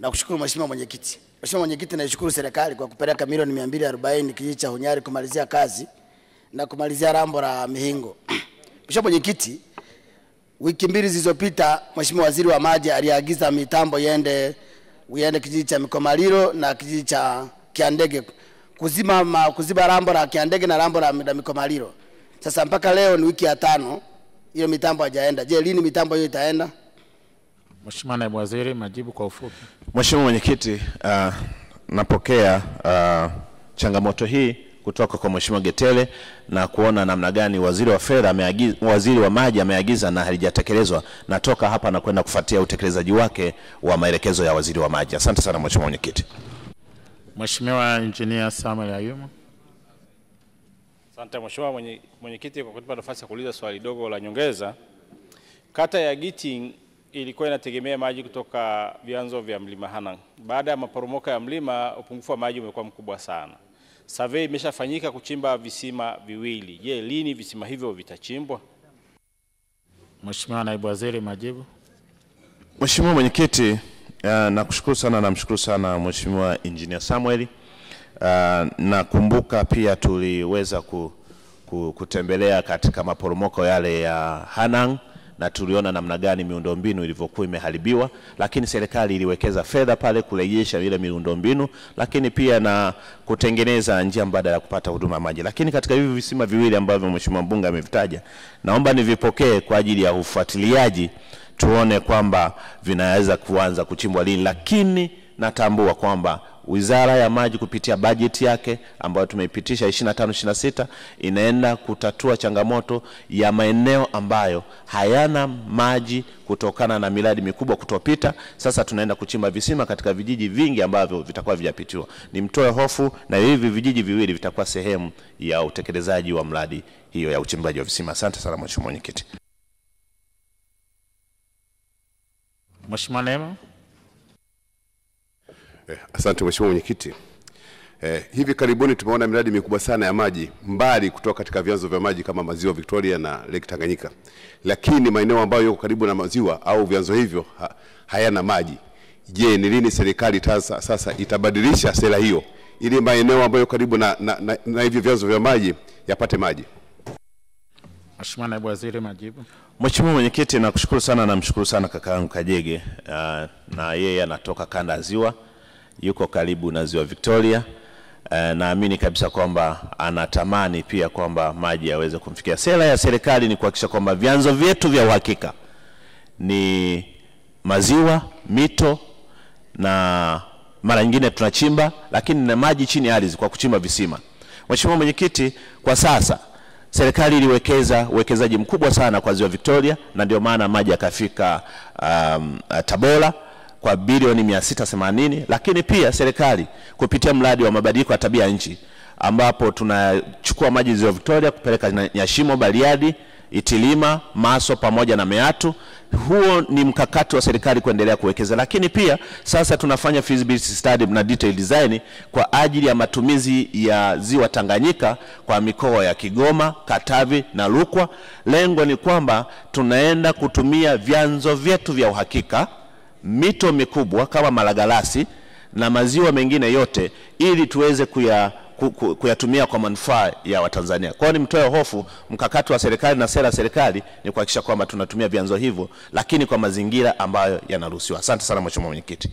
Nakushukuru Mheshimiwa Mwenyekiti. Mheshimiwa Mwenyekiti, naishukuru serikali kwa kupeleka milioni 240 kijiji cha Hunyari kumalizia kazi na kumalizia rambo la Mihingo. Mheshimiwa Mwenyekiti, wiki mbili zilizopita Mheshimiwa Waziri wa Maji aliagiza mitambo iende kijiji cha Mikomaliro na kijiji cha Kiandege kuziba rambo la Kiandege na rambo la Mikomaliro. Sasa mpaka leo ni wiki ya 5 hiyo mitambo hajaenda. Je, lini mitambo hiyo itaenda? Mheshimiwa Naibu Waziri, majibu kwa ufupi. Mheshimiwa Mwenyekiti, napokea changamoto hii kutoka kwa Mheshimiwa Getele na kuona namna gani waziri wa fedha waziri wa maji ameagiza na halijatekelezwa. Natoka hapa na kwenda kufuatia utekelezaji wake wa maelekezo ya waziri wa maji. Asante sana Mheshimiwa Mwenyekiti. Mheshimiwa Engineer Samuel Ayuma. Asante Mheshimiwa Mwenyekiti kwa kunipa nafasi ya kuuliza swali dogo la nyongeza. Kata ya Giting ilikuwa inategemea maji kutoka vyanzo vya Mlima Hanang. Baada ya maporomoko ya mlima, upungufu wa maji umekuwa mkubwa sana. Survey imeshafanyika kuchimba visima viwili. Je, lini visima hivyo vitachimbwa? Mheshimiwa Naibu Waziri, majibu. Mheshimiwa Mwenyekiti, nakushukuru sana, namshukuru sana Mheshimiwa Engineer Samuel. Nakumbuka pia tuliweza kutembelea katika maporomoko yale ya Hanang na tuliona namna gani miundombinu ilivyokuwa imeharibiwa, lakini serikali iliwekeza fedha pale kurejesha ile miundombinu, lakini pia na kutengeneza njia mbadala ya kupata huduma maji. Lakini katika hivi visima viwili ambavyo Mheshimiwa Mbunge amevitaja, naomba nivipokee kwa ajili ya ufuatiliaji, tuone kwamba vinaweza kuanza kuchimbwa lini. Lakini natambua kwamba Wizara ya Maji kupitia bajeti yake ambayo tumeipitisha 25-26 inaenda kutatua changamoto ya maeneo ambayo hayana maji kutokana na miradi mikubwa kutopita. Sasa tunaenda kuchimba visima katika vijiji vingi ambavyo vitakuwa vijapitiwa. Nimtoe hofu na hivi vijiji viwili vitakuwa sehemu ya utekelezaji wa mradi hiyo ya uchimbaji wa visima. Asante sana Mheshimiwa Mwenyekiti. Mheshimiwa Neema. Asante Mheshimiwa Mwenyekiti. Hivi karibuni tumeona miradi mikubwa sana ya maji mbali kutoka katika vyanzo vya maji kama maziwa Victoria na Lake Tanganyika. Lakini maeneo ambayo yako karibu na maziwa au vyanzo hivyo hayana maji. Je, ni lini serikali sasa itabadilisha sera hiyo ili maeneo ambayo karibu na hivi vyanzo vya maji yapate maji? Mheshimiwa Naibu Waziri, majibu. Mheshimiwa Mwenyekiti, nakushukuru sana, namshukuru sana kakaangu Kajege, na yeye anatoka kanda ya Ziwa, yuko karibu na Ziwa Victoria. Naamini kabisa kwamba anatamani pia kwamba maji yaweze kumfikia. Sera ya serikali ni kuhakikisha kwamba vyanzo vyetu vya uhakika ni maziwa, mito, na mara nyingine tunachimba lakini na maji chini ya ardhi kwa kuchimba visima. Mheshimiwa Mwenyekiti, kwa sasa serikali iliwekeza uwekezaji mkubwa sana kwa Ziwa Victoria, na ndio maana maji yakafika Tabora kwa bilioni 680. Lakini pia serikali kupitia mradi wa mabadiliko ya tabia nchi ambapo tunachukua maji Ziwa Victoria kupeleka Nyashimo, Bariadi, Itilima, Maso pamoja na Meatu. Huo ni mkakati wa serikali kuendelea kuwekeza. Lakini pia sasa tunafanya feasibility study na detail design kwa ajili ya matumizi ya Ziwa Tanganyika kwa mikoa ya Kigoma, Katavi na Rukwa. Lengo ni kwamba tunaenda kutumia vyanzo vyetu vya uhakika, mito mikubwa kama Malagarasi na maziwa mengine yote, ili tuweze kuyatumia kwa manufaa ya Watanzania. Kwa hiyo nimtoe hofu, mkakati wa serikali na sera ya serikali ni kuhakikisha kwamba tunatumia vyanzo hivyo lakini kwa mazingira ambayo yanaruhusiwa. Asante sana Mheshimiwa Mwenyekiti.